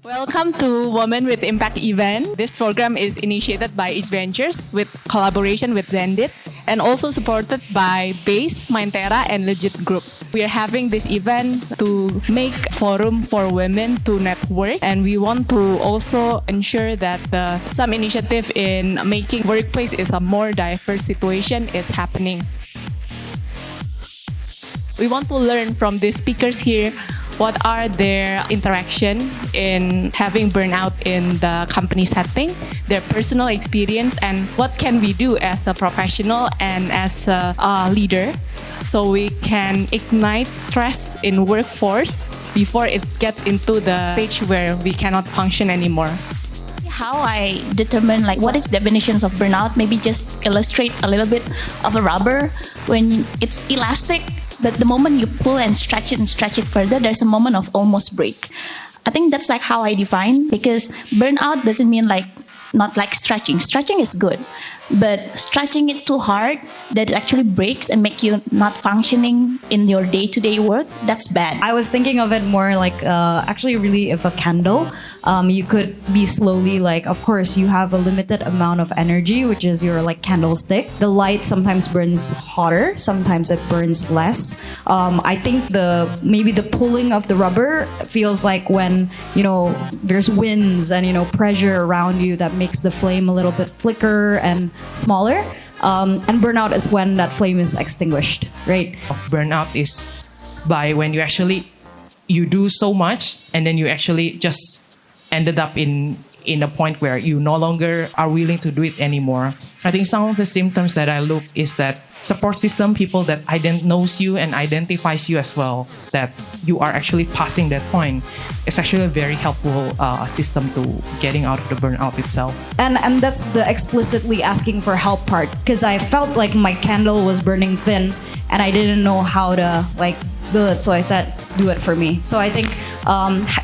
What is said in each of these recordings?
Welcome to Women with Impact event. This program is initiated by East Ventures with collaboration with Xendit and also supported by Base, Mindtera, and Legit Group. We are having these events to make forum for women to network, and we want to also ensure that some initiative in making workplace is a more diverse situation is happening. We want to learn from the speakers here what are their interaction in having burnout in the company setting, their personal experience, and what can we do as a professional and as a leader so we can ignite stress in workforce before it gets into the stage where we cannot function anymore. How I determine what is definitions of burnout, maybe just illustrate a little bit of a rubber. When it's elastic, but the moment you pull and stretch it further, there's a moment of almost break. I think that's how I define, because burnout doesn't mean not like stretching. Stretching is good, but stretching it too hard that it actually breaks and make you not functioning in your day-to-day work, that's bad. I was thinking of it more actually really if a candle. You could be slowly of course you have a limited amount of energy, which is your candlestick. The light sometimes burns hotter, sometimes it burns less. I think maybe the pulling of the rubber feels like when there's winds and pressure around you that makes the flame a little bit flicker and smaller. And burnout is when that flame is extinguished, right? Burnout is by when you do so much and then you actually just ended up in a point where you no longer are willing to do it anymore. I think some of the symptoms that I look is that support system, people that knows you and identifies you as well, that you are actually passing that point. It's actually a very helpful system to getting out of the burnout itself. And that's the explicitly asking for help part, because I felt like my candle was burning thin and I didn't know how to do it. So I said, do it for me. So I think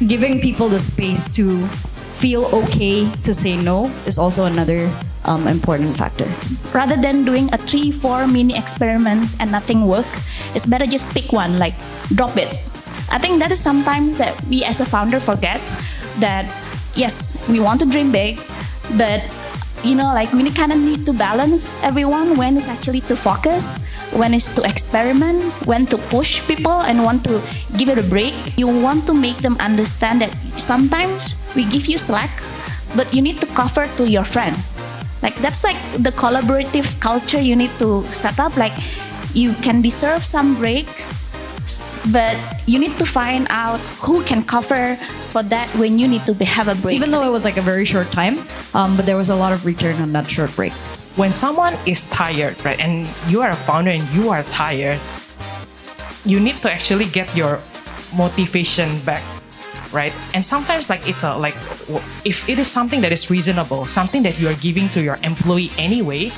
giving people the space to feel okay to say no is also another important factor. Rather than doing a 3-4 mini experiments and nothing work, it's better just pick one, drop it. I think that is sometimes that we as a founder forget that yes, we want to dream big, but we kind of need to balance everyone, when it's actually to focus, when it's to experiment, when to push people and want to give it a break. You want to make them understand that sometimes we give you slack, but you need to cover to your friend. That's the collaborative culture you need to set up. You can deserve some breaks, but you need to find out who can cover for that when you need to have a break. Even though it was a very short time, but there was a lot of return on that short break. When someone is tired, right, and you are a founder and you are tired, you need to actually get your motivation back, right? And sometimes if it is something that is reasonable, something that you are giving to your employee anyway,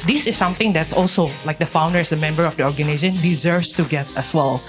this is something that's also the founder as a member of the organization deserves to get as well.